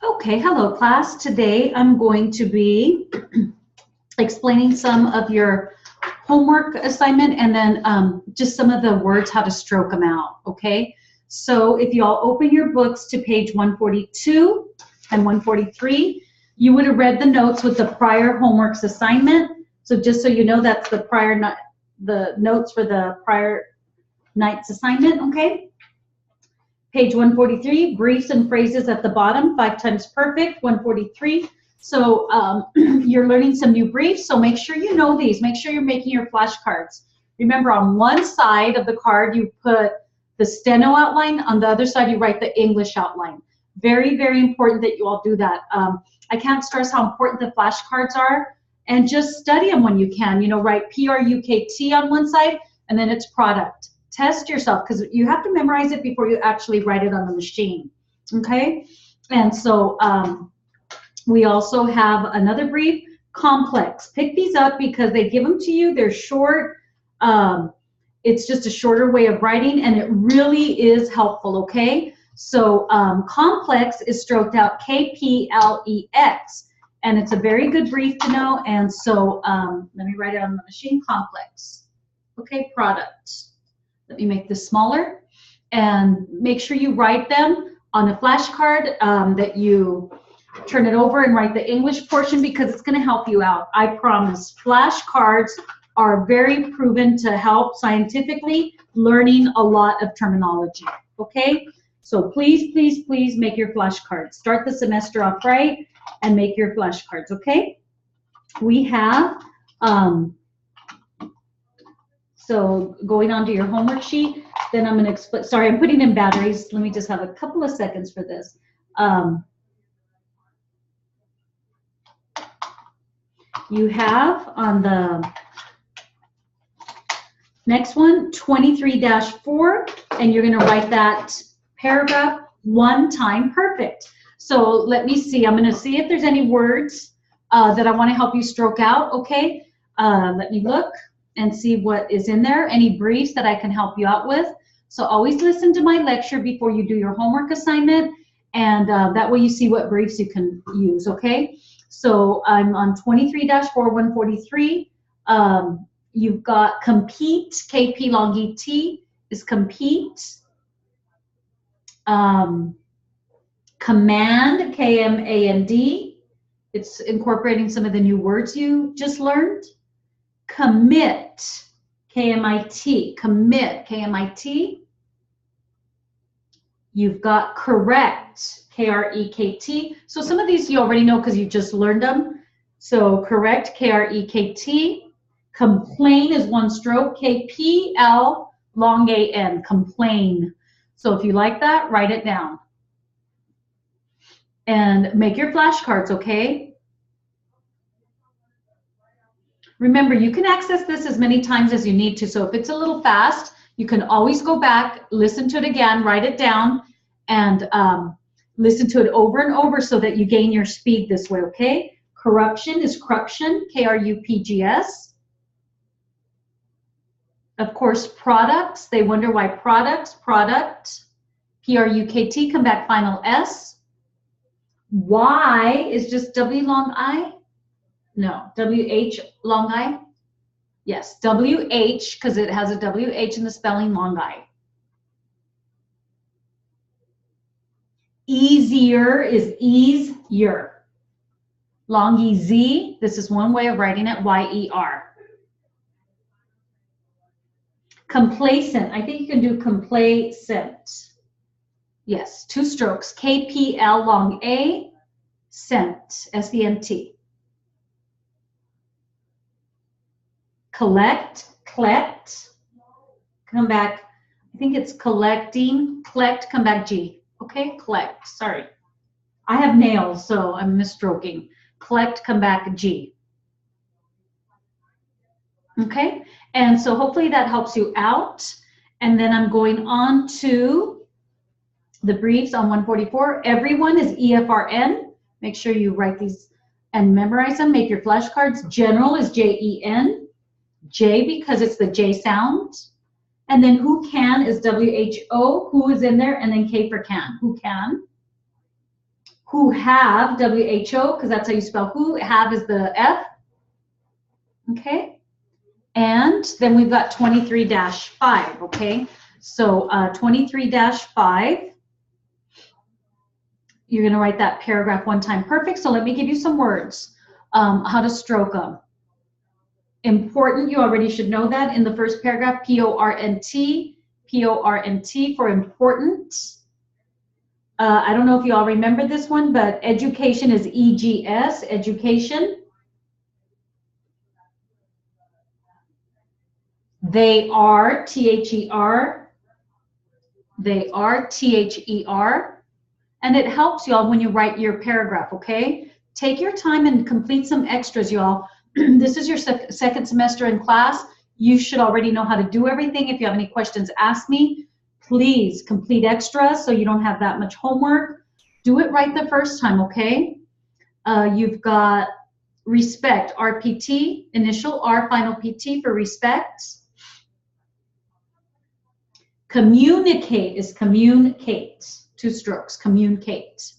Okay, hello class. Today I'm going to be explaining some of your homework assignment and then just some of the words, how to stroke them out, okay? So if you all open your books to page 142 and 143, you would have read the notes with the prior homework's assignment. So just so you know, that's the notes for the prior night's assignment, okay? Page 143, briefs and phrases at the bottom, 5 times perfect, 143. So you're learning some new briefs, so make sure you know these. Make sure you're making your flashcards. Remember, on one side of the card, you put the steno outline. On the other side, you write the English outline. Very, very important that you all do that. I can't stress how important the flashcards are, and just study them when you can. You know, write P-R-U-K-T on one side, and then it's product. Test yourself, because you have to memorize it before you actually write it on the machine, okay? And so we also have another brief, complex. Pick these up because they give them to you. They're short. It's just a shorter way of writing, and it really is helpful, okay? So complex is stroked out K-P-L-E-X, and it's a very good brief to know. And so let me write it on the machine, complex. Okay, product. Let me make this smaller, and make sure you write them on a flashcard, that you turn it over and write the English portion, because it's going to help you out. I promise. Flashcards are very proven to help scientifically learning a lot of terminology. Okay? So please, please, please make your flashcards. Start the semester off right and make your flashcards. Okay? We have so going on to your homework sheet, then I'm going to explain. Sorry, I'm putting in batteries. Let me just have a couple of seconds for this. You have on the next one, 23-4, and you're going to write that paragraph 1 time perfect. So let me see. I'm going to see if there's any words that I want to help you stroke out, okay? Let me look and see what is in there, any briefs that I can help you out with. So always listen to my lecture before you do your homework assignment, and that way you see what briefs you can use, okay? So I'm on 23-4, 143. You've got compete, K-P long E-T is compete. Command, K-M-A-N-D. It's incorporating some of the new words you just learned. Commit, K-M-I-T, commit, K-M-I-T. You've got correct, K-R-E-K-T. So some of these you already know because you just learned them. So correct, K-R-E-K-T. Complain is 1 stroke, K-P-L long A-N, complain. So if you like that, write it down. And make your flashcards, okay? Remember, you can access this as many times as you need to. So if it's a little fast, you can always go back, listen to it again, write it down, and listen to it over and over so that you gain your speed this way, okay? Corruption is corruption, K-R-U-P-G-S. Of course, products, they wonder why products, product, P-R-U-K-T, come back final S. Y is just W long I. No, W-H long I. Yes, W-H, because it has a W-H in the spelling, long I. Easier is ease-yer. Long E-Z, this is one way of writing it, Y-E-R. Complacent, I think you can do complacent. Yes, 2 strokes, K-P-L long A, cent, S-E-N-T. Collect, collect, come back, I think it's collecting, collect, come back G. Okay, collect, sorry. I have nails, so I'm misstroking. Collect, come back G. Okay, and so hopefully that helps you out. And then I'm going on to the briefs on 144. Everyone is EFRN. Make sure you write these and memorize them. Make your flashcards. General is J-E-N. J because it's the J sound. And then who can is W-H-O, who is in there, and then K for can. Who can? who have, W-H-O, because that's how you spell who. Have is the F. Okay. And then we've got 23-5, okay? So 23-5, you're going to write that paragraph one time. Perfect. So let me give you some words, how to stroke them. Important, you already should know that in the first paragraph, P-O-R-N-T, P-O-R-N-T for important. I don't know if you all remember this one, but education is E-G-S, education. They are, T-H-E-R. They are, T-H-E-R. And it helps y'all when you write your paragraph, okay? Take your time and complete some extras, y'all. This is your second semester in class. You should already know how to do everything. If you have any questions, ask me. Please complete extras so you don't have that much homework. Do it right the first time, okay? You've got respect, RPT, initial R, final PT for respect. Communicate is communicate, 2 strokes, communicate.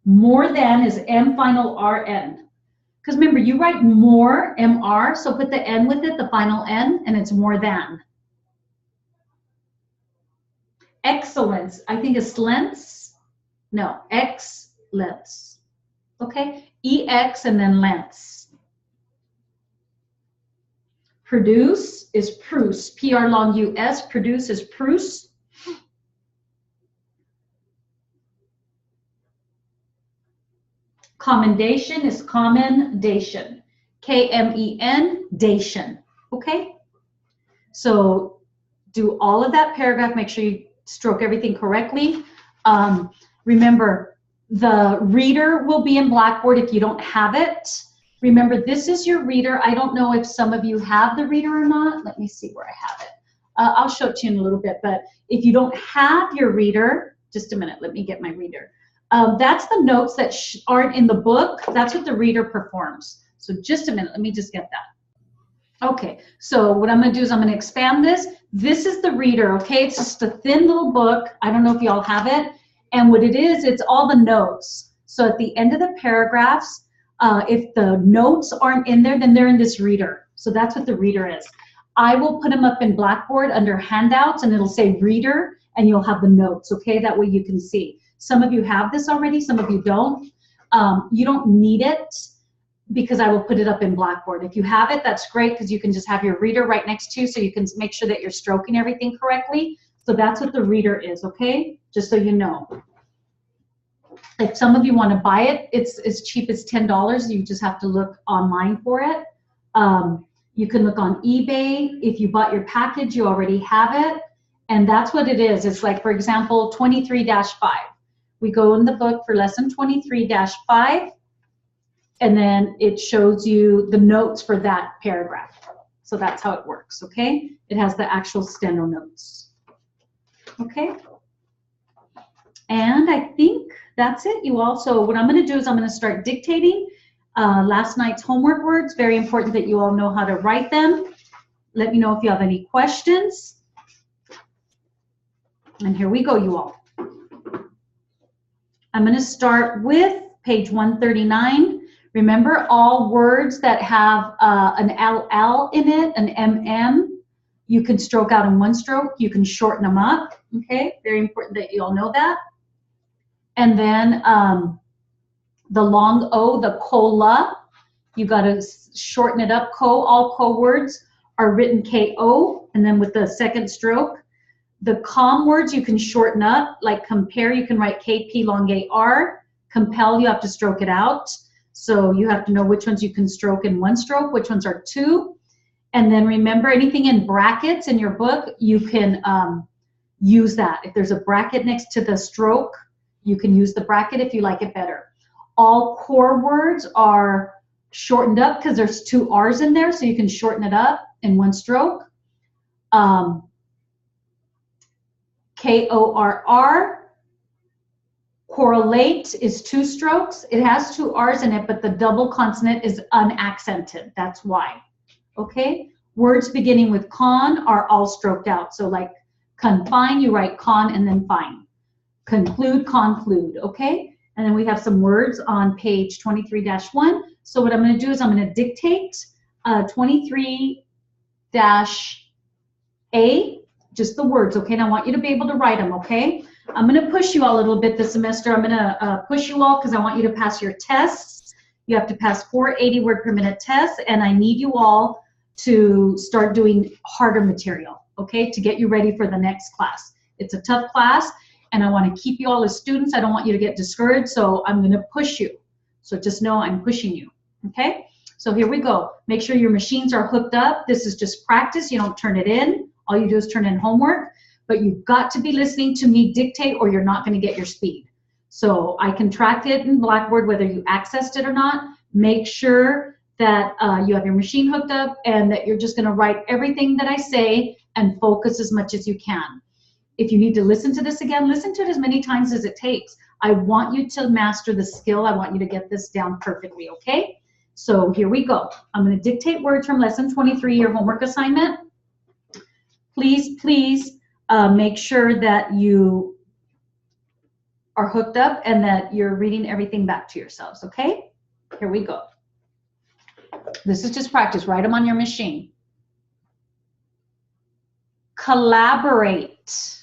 More than is M, final RN. Because remember, you write more, MR, so put the N with it, the final N, and it's more than. Excellence, I think it's lengths. No, excellence. Okay, EX and then lengths. Produce is Prusse, PR long US, produce is Prusse. Commendation is commendation, K-M-E-N, dation, okay? So do all of that paragraph, make sure you stroke everything correctly. Remember, the reader will be in Blackboard if you don't have it. Remember, this is your reader. I don't know if some of you have the reader or not. Let me see where I have it. I'll show it to you in a little bit, but if you don't have your reader, just a minute, let me get my reader. That's the notes that aren't in the book. That's what the reader performs. So just a minute, let me just get that. Okay, so what I'm gonna do is I'm gonna expand this. This is the reader, okay? It's just a thin little book. I don't know if you all have it. And what it is, it's all the notes. So at the end of the paragraphs, if the notes aren't in there, then they're in this reader. So that's what the reader is. I will put them up in Blackboard under handouts and it'll say reader and you'll have the notes, okay? That way you can see. Some of you have this already, some of you don't. You don't need it because I will put it up in Blackboard. If you have it, that's great because you can just have your reader right next to you so you can make sure that you're stroking everything correctly. So that's what the reader is, okay? Just so you know. If some of you want to buy it, it's as cheap as $10. You just have to look online for it. You can look on eBay. If you bought your package, you already have it. And that's what it is. It's like, for example, 23-5. We go in the book for lesson 23-5, and then it shows you the notes for that paragraph. So that's how it works, okay? It has the actual steno notes, okay? And I think that's it, you all. So what I'm gonna do is I'm gonna start dictating last night's homework words. Very important that you all know how to write them. Let me know if you have any questions. And here we go, you all. I'm going to start with page 139. Remember, all words that have an LL in it, an MM, you can stroke out in one stroke. You can shorten them up, okay? Very important that you all know that. And then the long O, the cola, you got to shorten it up. All co words are written K-O, and then with the second stroke. The com words you can shorten up, like compare, you can write KP long AR. Compel, you have to stroke it out. So you have to know which ones you can stroke in one stroke, which ones are two. And then remember, anything in brackets in your book, you can use that. If there's a bracket next to the stroke, you can use the bracket if you like it better. All core words are shortened up because there's 2 R's in there, so you can shorten it up in one stroke. K-O-R-R, correlate is 2 strokes. It has 2 R's in it, but the double consonant is unaccented. That's why, okay? Words beginning with con are all stroked out. So like confine, you write con and then fine. Conclude, conclude, okay? And then we have some words on page 23-1. So what I'm going to do is I'm going to dictate 23-A, just the words, okay? And I want you to be able to write them, okay? I'm going to push you all a little bit this semester. I'm going to push you all because I want you to pass your tests. You have to pass 4 80-word per minute tests, and I need you all to start doing harder material, okay, to get you ready for the next class. It's a tough class, and I want to keep you all as students. I don't want you to get discouraged, so I'm going to push you. So just know I'm pushing you, okay? So here we go. Make sure your machines are hooked up. This is just practice. You don't turn it in. All you do is turn in homework, but you've got to be listening to me dictate or you're not going to get your speed. So I can track it in Blackboard whether you accessed it or not. Make sure that you have your machine hooked up and that you're just going to write everything that I say and focus as much as you can. If you need to listen to this again, listen to it as many times as it takes. I want you to master the skill. I want you to get this down perfectly, okay? So here we go. I'm going to dictate words from lesson 23, your homework assignment. Please, please make sure that you are hooked up and that you're reading everything back to yourselves, okay? Here we go. This is just practice. Write them on your machine. Collaborate.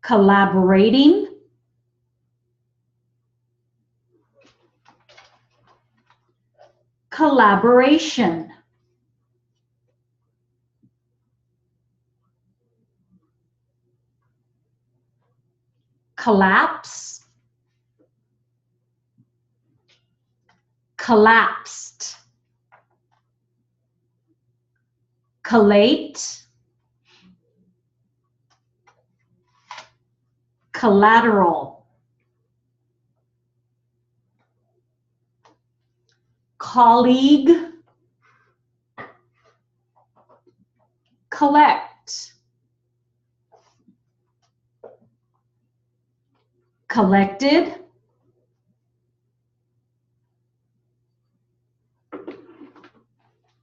Collaborating. Collaboration. Collapse. Collapsed. Collate. Collateral. Colleague. Collect. Collected.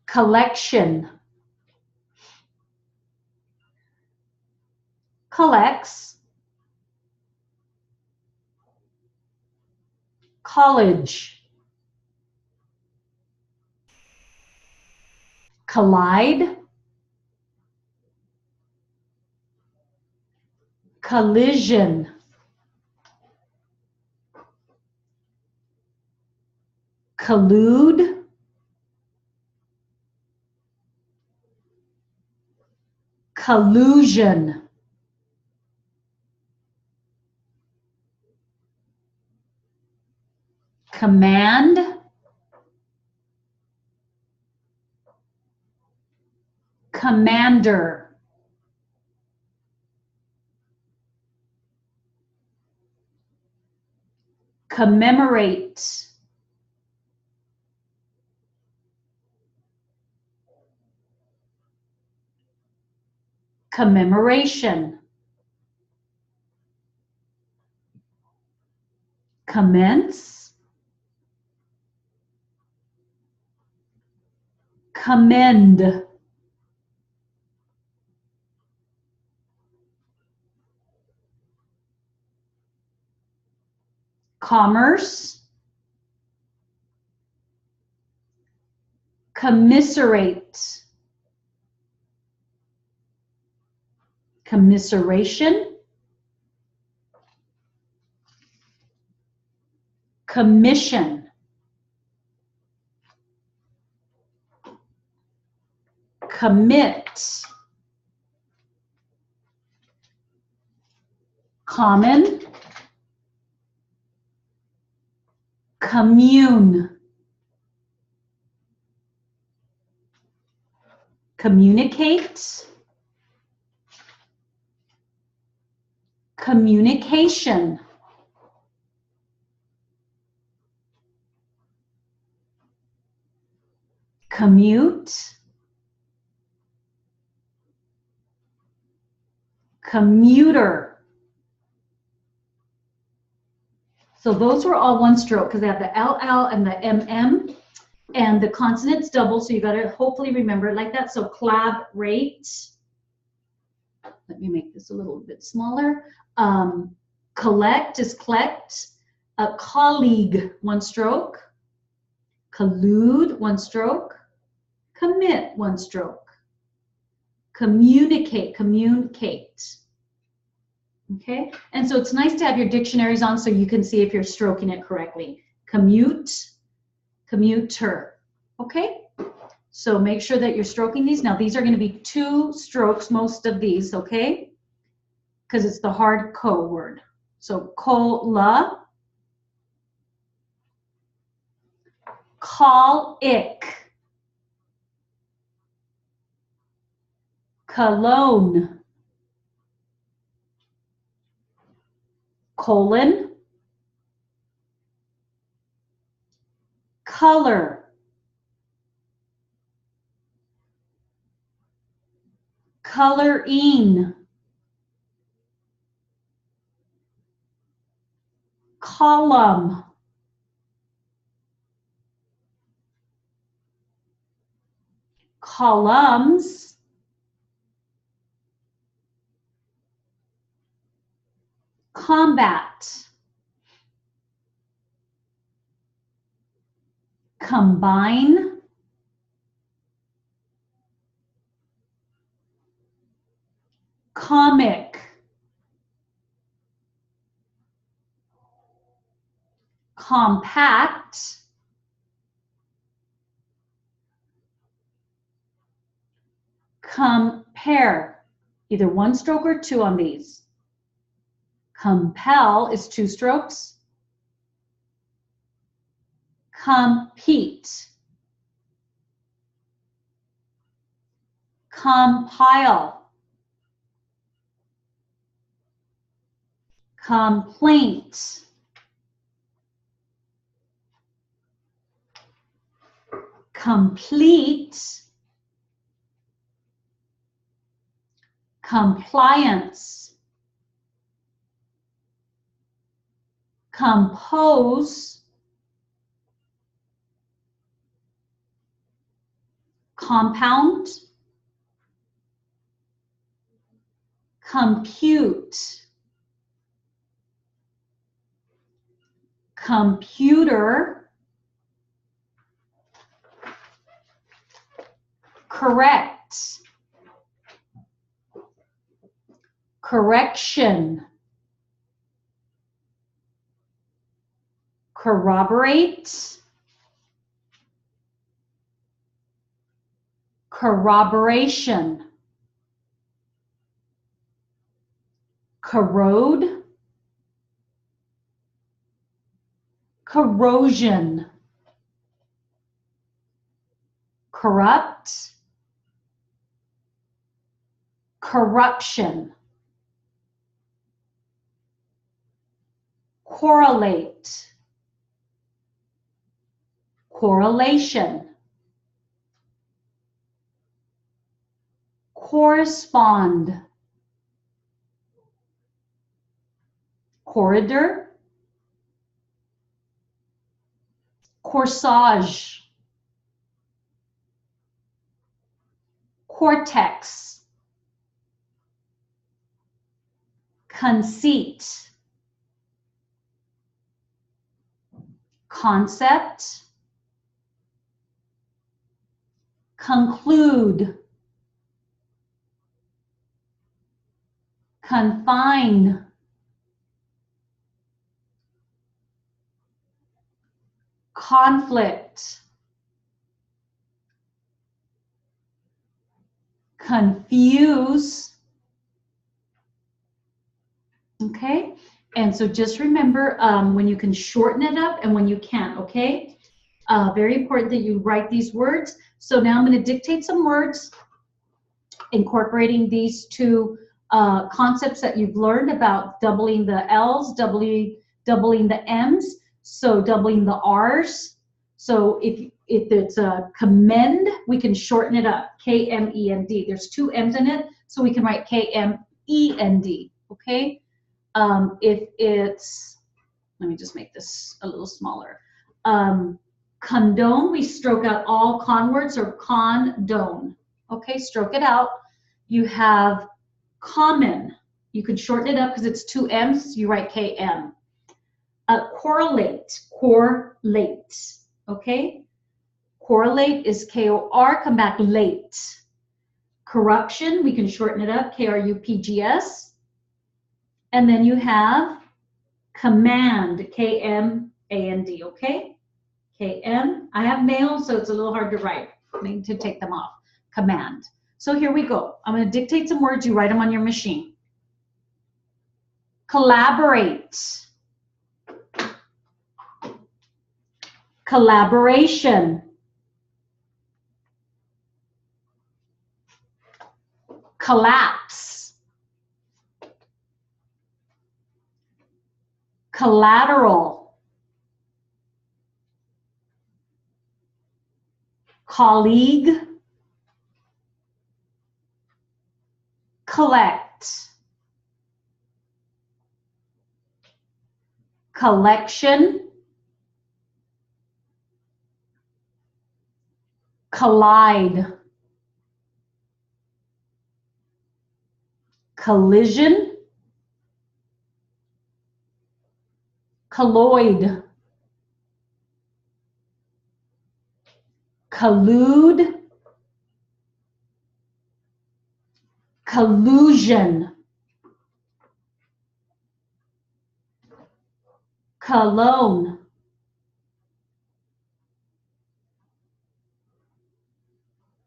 Collection. Collects. College. Collide. Collision. Collude. Collusion. Command. Commander. Commemorate. Commemoration. Commence. Commend. Commerce. Commiserate. Commiseration. Commission. Commit. Common. Commune. Communicate. Communication. Commute. Commuter. So those were all one stroke because they have the LL and the MM and the consonants double, so you got to hopefully remember it like that. So collaborate. Let me make this a little bit smaller. Collect is collect. Colleague, one stroke. Collude, one stroke. Commit, one stroke. Communicate, communicate. Okay, and so it's nice to have your dictionaries on so you can see if you're stroking it correctly. Commute, commuter. Okay, so make sure that you're stroking these. Now these are going to be 2 strokes, most of these, okay, because it's the hard co word. So cola, colic, cologne, colon, color, coloring, column, columns, combat, combine, comic, compact, compare, either 1 stroke or 2 on these. Compel is 2 strokes. Compete, compile, complaint, complete, compliance, compose, compound, compute, computer, correct, correction, corroborate, corroboration, corrode, corrosion, corrupt, corruption, correlate, correlation, correspond, corridor, corsage, cortex, conceit, concept, conclude, confine, conflict, confuse. Okay, and so just remember when you can shorten it up and when you can't, okay? Very important that you write these words. So now I'm going to dictate some words incorporating these 2 concepts that you've learned about doubling the L's, doubling the M's, so doubling the R's. So if it's a commend, we can shorten it up, K-M-E-N-D. There's 2 M's in it, so we can write K-M-E-N-D, okay? If it's, let me just make this a little smaller. Condone, we stroke out all con words, or condone. Okay, stroke it out. You have common. You could shorten it up because it's two M's. You write KM. Correlate, correlate, okay? Correlate is K-O-R, come back late. Corruption, we can shorten it up, K-R-U-P-G-S. And then you have command, K-M-A-N-D, okay? K-M, I have nails, so it's a little hard to write. I need to take them off. Command. So here we go. I'm going to dictate some words. You write them on your machine. Collaborate. Collaboration. Collapse. Collateral. Colleague. Collect. Collection. Collide. Collision. Colloid. Collude. Collusion. Cologne.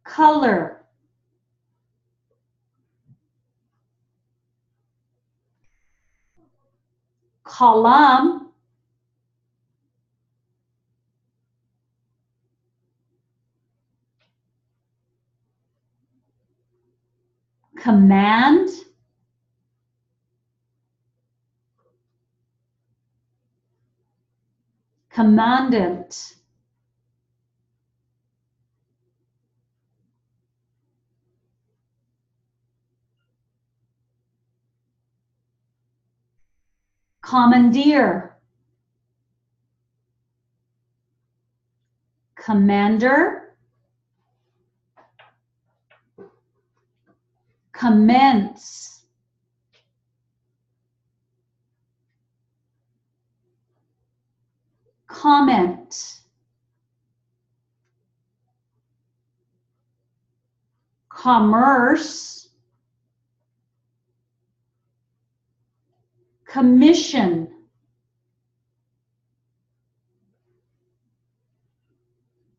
Color. Column. Command. Commandant. Commandeer. Commander. Commence. Comment. Commerce. Commission.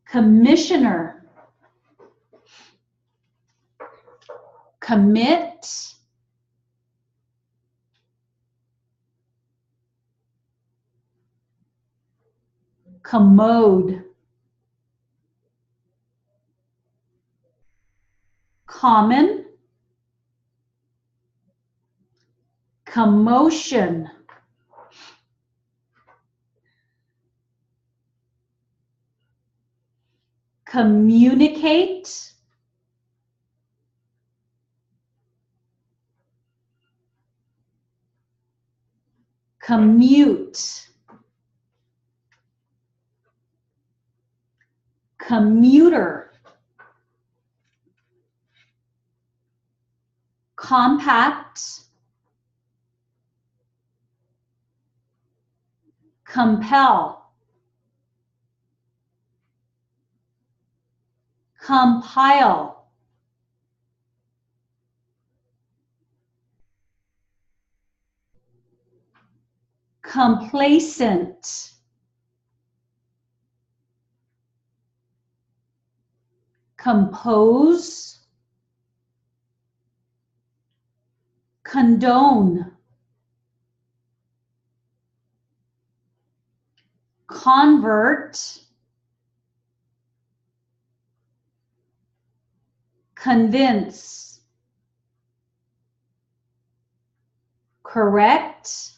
Commissioner. Commit. Commode. Common. Commotion. Communicate. Commute. Commuter. Compact. Compel. Compile. Complacent. Compose. Condone. Convert. Convince. Correct.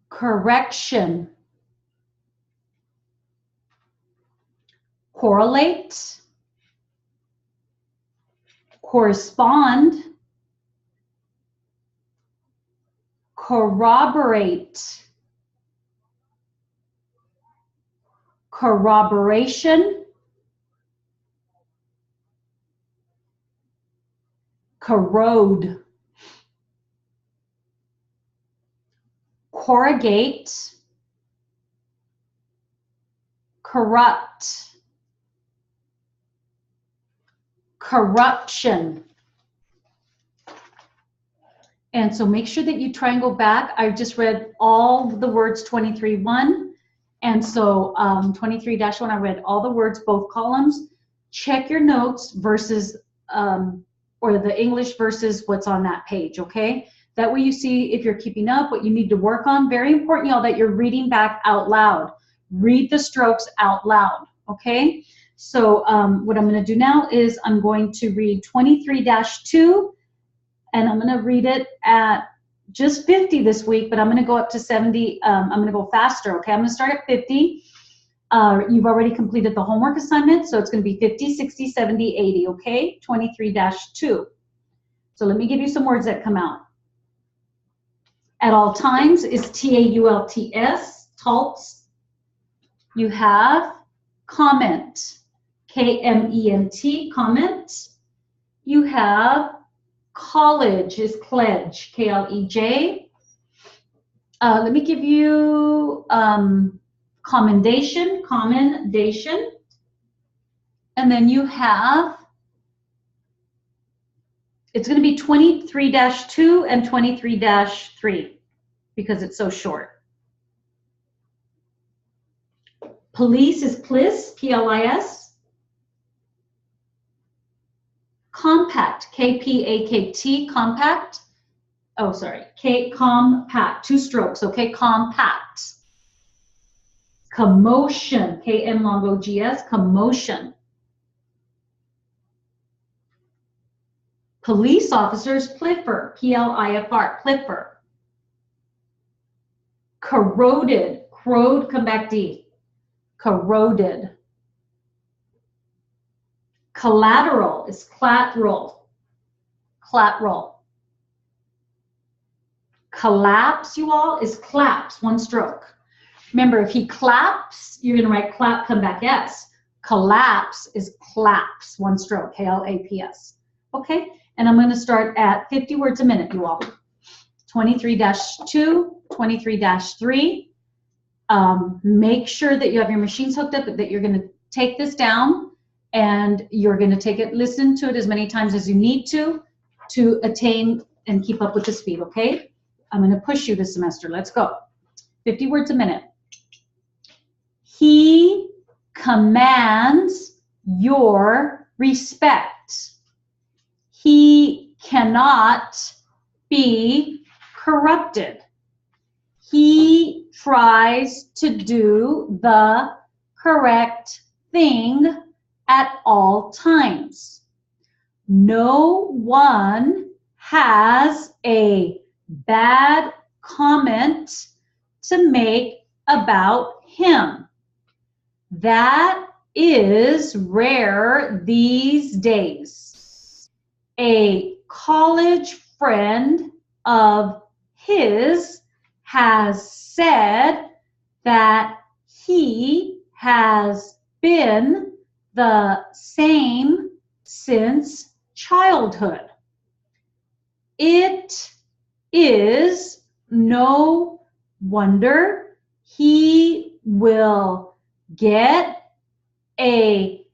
Correction. Correlate. Correspond. Corroborate. Corroboration. corrode, corrugate, corrupt, corruption. And so make sure that you try and go back. I just read all the words 23-1. And so 23-1, I read all the words, both columns. Check your notes versus, or the English versus what's on that page, okay? That way you see if you're keeping up, what you need to work on. Very important, y'all, that you're reading back out loud. Read the strokes out loud, okay? So what I'm gonna do now is I'm going to read 23-2, and I'm gonna read it at just 50 this week, but I'm gonna go up to 70, I'm gonna go faster, okay? I'm gonna start at 50. You've already completed the homework assignment, so it's gonna be 50, 60, 70, 80, okay? 23-2. So let me give you some words that come out. At all times is T-A-U-L-T-S, taltz. You have comment, K-M-E-N-T, comment. You have college is kledge, K-L-E-J. Let me give you commendation, commendation. And then you have, it's going to be 23-2 and 23-3 because it's so short. Police is plis, P-L-I-S. Compact, K-P-A-K-T, compact. Oh, sorry, compact, 2 strokes, okay, compact. Commotion, K-M-O-G-S, commotion. Police officers, pliffer, P-L-I-F-R, pliffer. Corroded, crowed, come back D, corroded. Collateral is collateral, collateral. Collapse, you all, is claps, 1 stroke. Remember, if he claps, you're going to write clap, come back S. Collapse is claps, 1 stroke, K-L-A-P-S. Okay, and I'm going to start at 50 words a minute, you all. 23-2, 23-3. Make sure that you have your machines hooked up, that you're going to take this down. And you're going to take it, listen to it as many times as you need to attain and keep up with the speed, okay? I'm going to push you this semester. Let's go. 50 words a minute. He commands your respect. He cannot be corrupted. He tries to do the correct thing at all times. No one has a bad comment to make about him. That is rare these days. A college friend of his has said that he has been the same since childhood. It is no wonder he will get a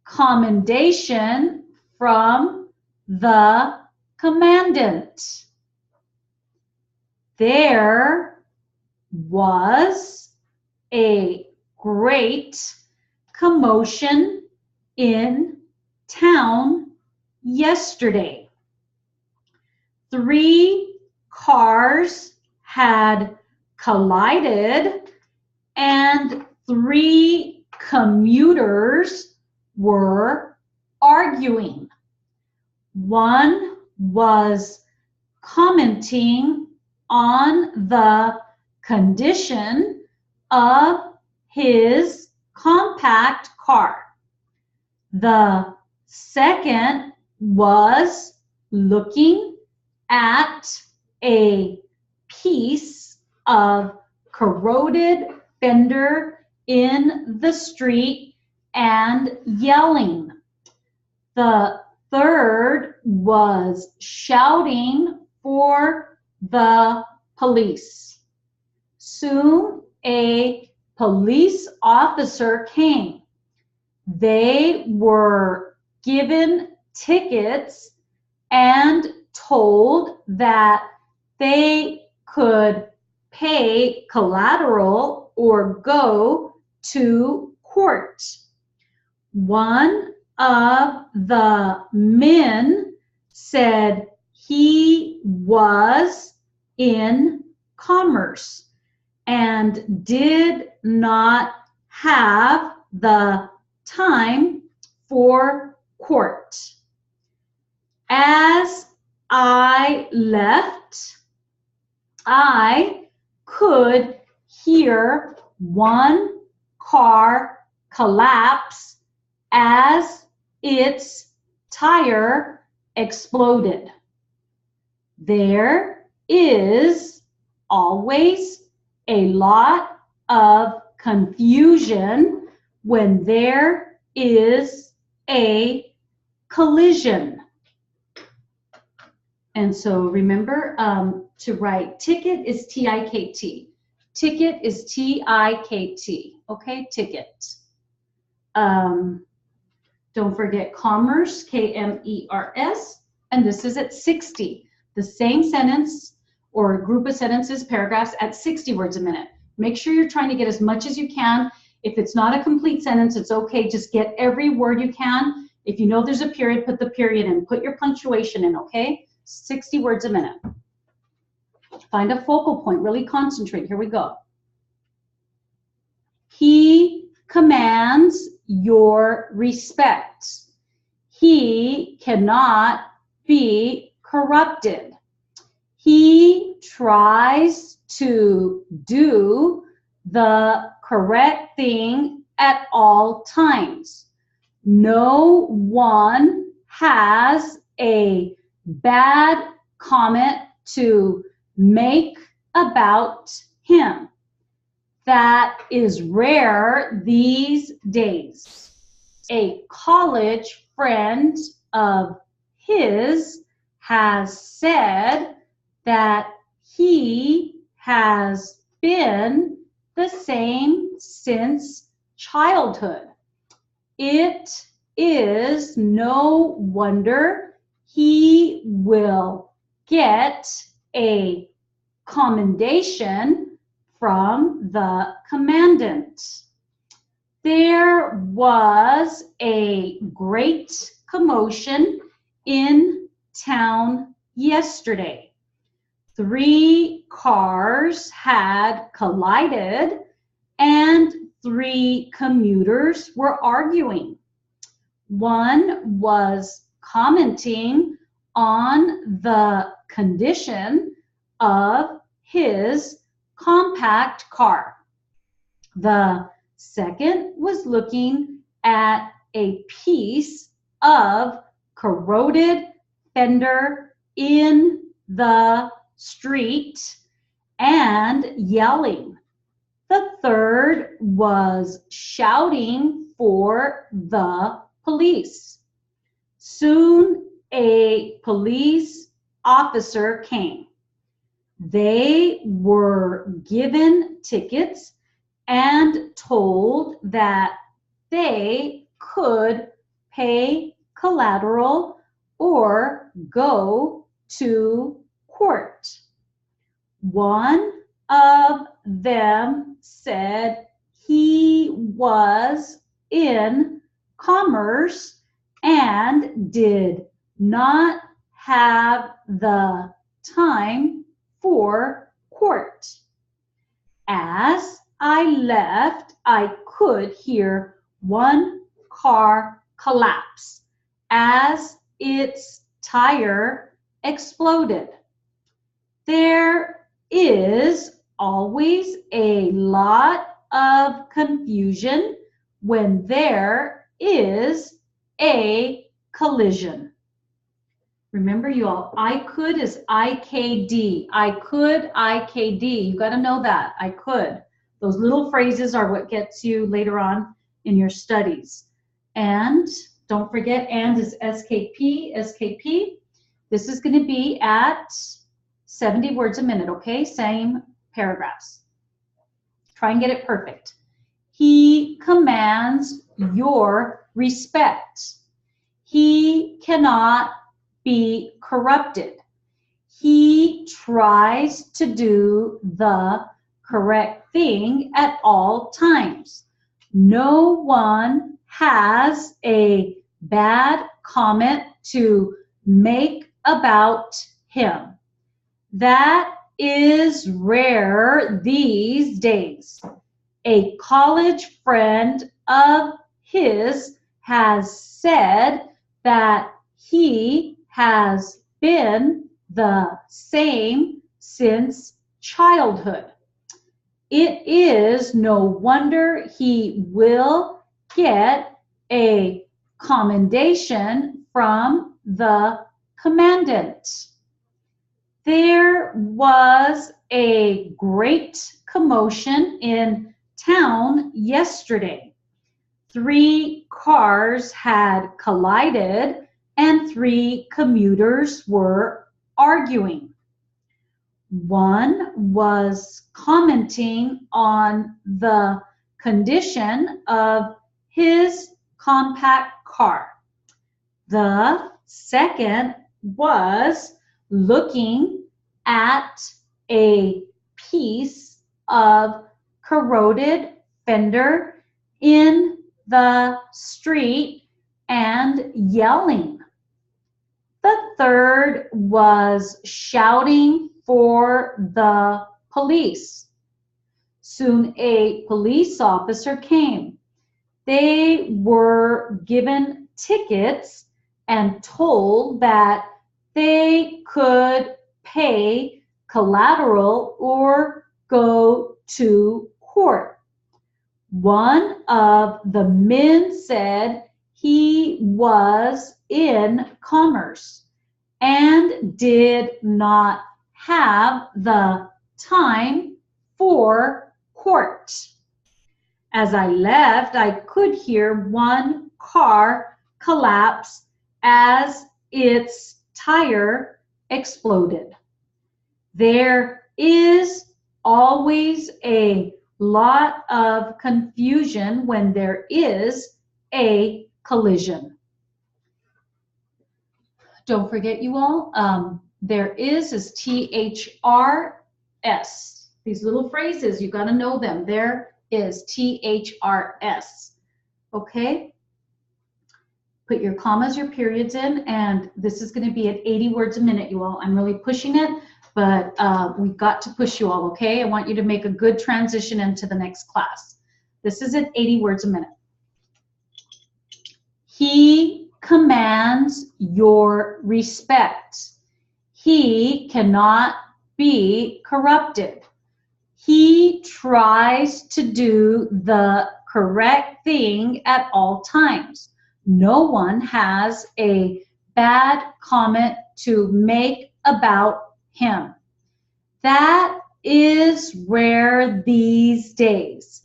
commendation from the commandant. There was a great commotion in town yesterday. 3 cars had collided and 3 commuters were arguing. One was commenting on the condition of his compact car. The second was looking at a piece of corroded fender in the street and yelling. The third was shouting for the police. Soon a police officer came. They were given tickets and told that they could pay collateral or go to court. One of the men said he was in commerce and did not have the time for court. As I left, I could hear one car collapse as its tire exploded. There is always a lot of confusion when there is a collision. And so remember to write ticket is T-I-K-T. Ticket is T-I-K-T. Okay, ticket. Don't forget commerce, K-M-E-R-S. And this is at 60. The same sentence or group of sentences, paragraphs at 60 words a minute. Make sure you're trying to get as much as you can. If it's not a complete sentence, it's okay. Just get every word you can. If you know there's a period, put the period in. Put your punctuation in, okay? 60 words a minute. Find a focal point. Really concentrate. Here we go. He commands your respect. He cannot be corrupted. He tries to do the correct thing at all times. No one has a bad comment to make about him. That is rare these days. A college friend of his has said that he has been the same since childhood. It is no wonder he will get a commendation from the commandant. There was a great commotion in town yesterday. 3 cars had collided and 3 commuters were arguing. One was commenting on the condition of his compact car. The second was looking at a piece of corroded fender in the street and yelling. The third was shouting for the police. Soon a police officer came. They were given tickets and told that they could pay collateral or go to court. One of them said he was in commerce and did not have the time for court. As I left, I could hear one car collapse as its tire exploded. There is always a lot of confusion when there is a collision. Remember, you all, I could is I-K-D. I could, I-K-D. You got to know that. I could. Those little phrases are what gets you later on in your studies. And don't forget, and is S-K-P, S-K-P. This is going to be at 70 words a minute, okay? Same paragraphs. Try and get it perfect. He commands your respect. He cannot be corrupted. He tries to do the correct thing at all times. No one has a bad comment to make about him. That is rare these days. A college friend of his has said that he has been the same since childhood. It is no wonder he will get a commendation from the commandant. There was a great commotion in town yesterday. 3 cars had collided and 3 commuters were arguing. One was commenting on the condition of his compact car. The second was looking at a piece of corroded fender in the street and yelling. The third was shouting for the police. Soon a police officer came. They were given tickets and told that they could pay collateral or go to court. One of the men said he was in commerce and did not have the time for court. As I left, I could hear one car collapse as its tire exploded. There is always a lot of confusion when there is a collision. Don't forget, you all, there is THRS. These little phrases, you got to know them. There is THRS. Okay? Put your commas, your periods in, and this is going to be at 80 words a minute, you all. I'm really pushing it, but we've got to push you all, okay? I want you to make a good transition into the next class. This is at 80 words a minute. He commands your respect. He cannot be corrupted. He tries to do the correct thing at all times. No one has a bad comment to make about him. That is rare these days.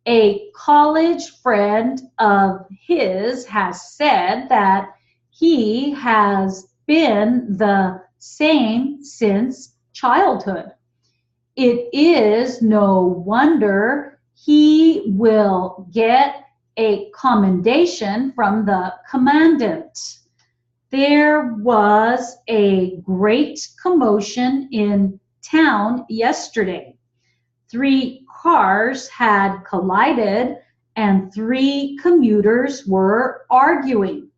A college friend of his has said that he has been the same since childhood. It is no wonder he will get a commendation from the commandant. There was a great commotion in town yesterday. 3 cars had collided and 3 commuters were arguing.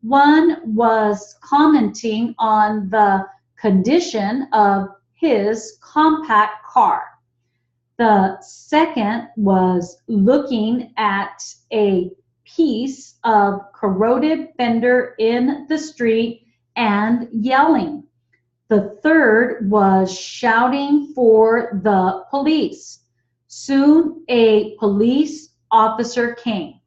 One was commenting on the condition of his compact car. The second was looking at a piece of corroded fender in the street and yelling. The third was shouting for the police. Soon a police officer came.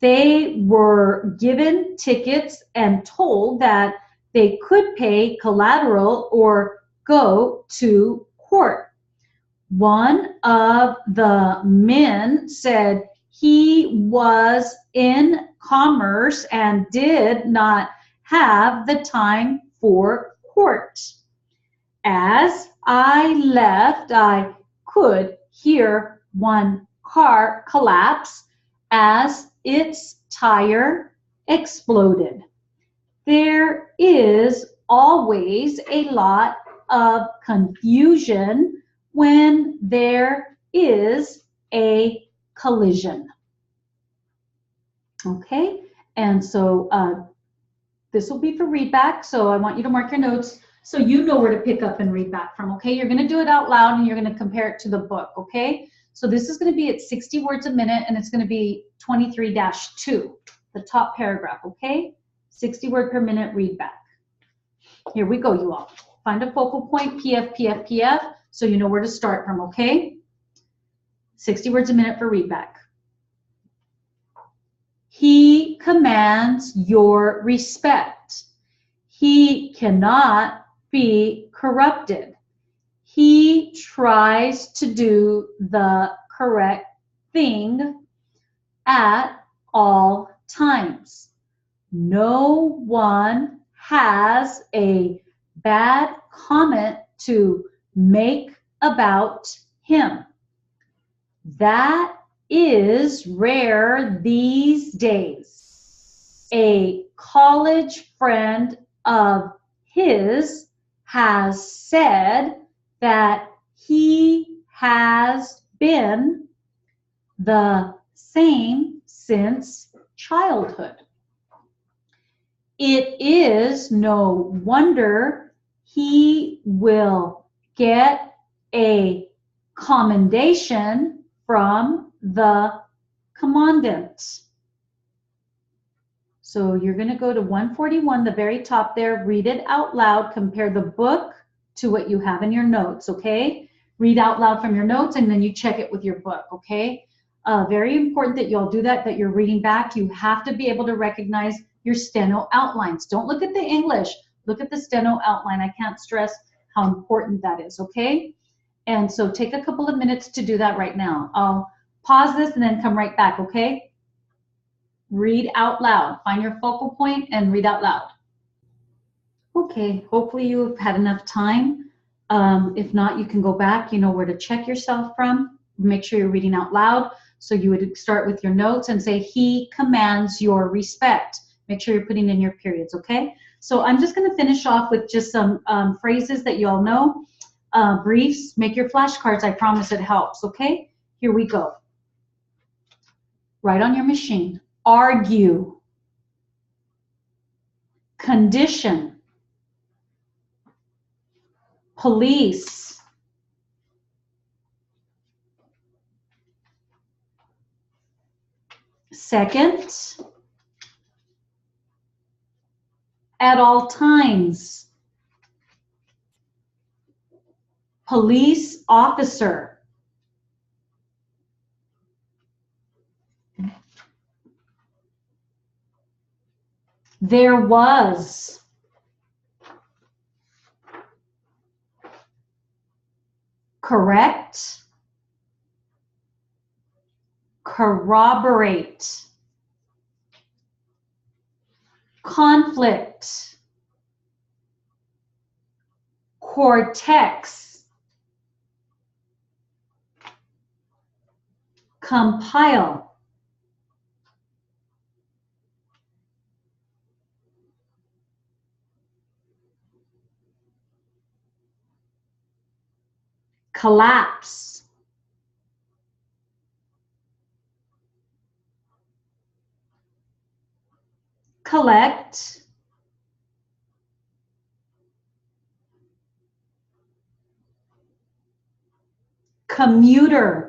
They were given tickets and told that they could pay collateral or go to court. One of the men said he was in commerce and did not have the time for court. As I left, I could hear one car collapse as its tire exploded. There is always a lot of confusion when there is a collision. Okay, and so this will be for read back, so I want you to mark your notes so you know where to pick up and read back from, okay? You're going to do it out loud and you're going to compare it to the book, okay? So this is going to be at 60 words a minute and it's going to be 23-2, the top paragraph, okay? 60 word per minute read back. Here we go, you all. Find a focal point, PF, PF, PF, so you know where to start from, okay? 60 words a minute for read back. He commands your respect. He cannot be corrupted. He tries to do the correct thing at all times. No one has a bad comment to make about him. That is rare these days. A college friend of his has said that he has been the same since childhood. It is no wonder he will get a commendation from the commandant. So you're going to go to 141, the very top there, read it out loud, compare the book to what you have in your notes, okay? Read out loud from your notes and then you check it with your book, okay? Very important that you all do that, that you're reading back. You have to be able to recognize your steno outlines. Don't look at the English, look at the steno outline. I can't stress how important that is, okay? And so take a couple of minutes to do that right now. I'll pause this and then come right back, okay? Read out loud. Find your focal point and read out loud. Okay, hopefully you've had enough time. If not, you can go back. You know where to check yourself from. Make sure you're reading out loud. So you would start with your notes and say, he commands your respect. Make sure you're putting in your periods, okay? So I'm just going to finish off with just some phrases that you all know. Briefs, make your flashcards. I promise it helps, okay? Here we go. Write on your machine. Argue. Condition. Police. Second. At all times. Police officer. There was. Correct. Corroborate. Conflict. Cortex. Compile. Collapse. Collect. Commuter.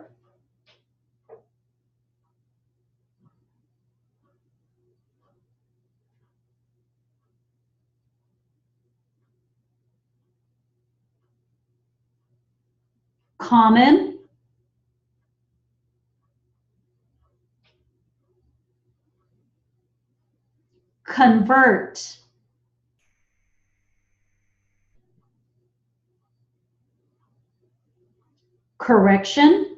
Common. Convert. Correction.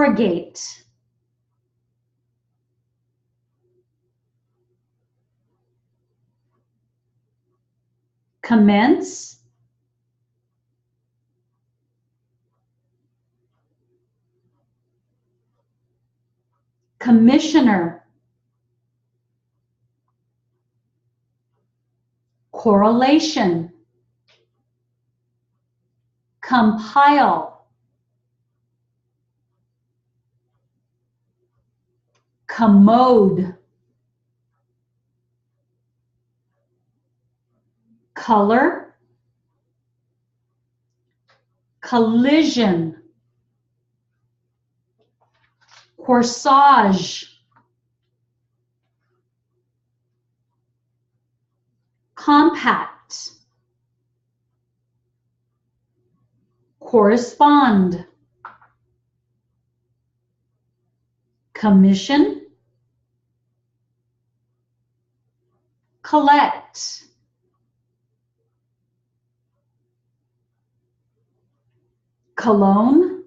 corrugate, commence, commissioner, correlation, compile, commode, color, collision, corsage, compact, correspond, commission, collect, cologne.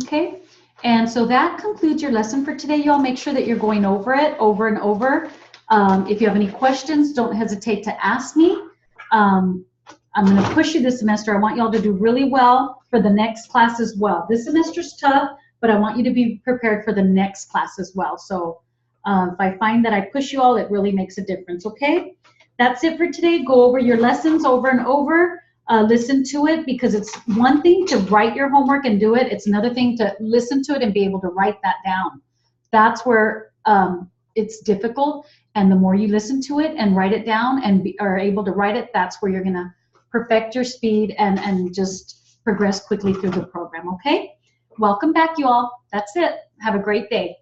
Okay, and so that concludes your lesson for today. Y'all make sure that you're going over it over and over. If you have any questions, don't hesitate to ask me. I'm going to push you this semester. I want y'all to do really well for the next class as well. This semester's tough, but I want you to be prepared for the next class as well. So if I find that I push you all, it really makes a difference, okay? That's it for today. Go over your lessons over and over. Listen to it, because it's one thing to write your homework and do it. It's another thing to listen to it and be able to write that down. That's where it's difficult. And the more you listen to it and write it down and are able to write it, that's where you're going to perfect your speed and just progress quickly through the program, okay? Welcome back, you all. That's it. Have a great day.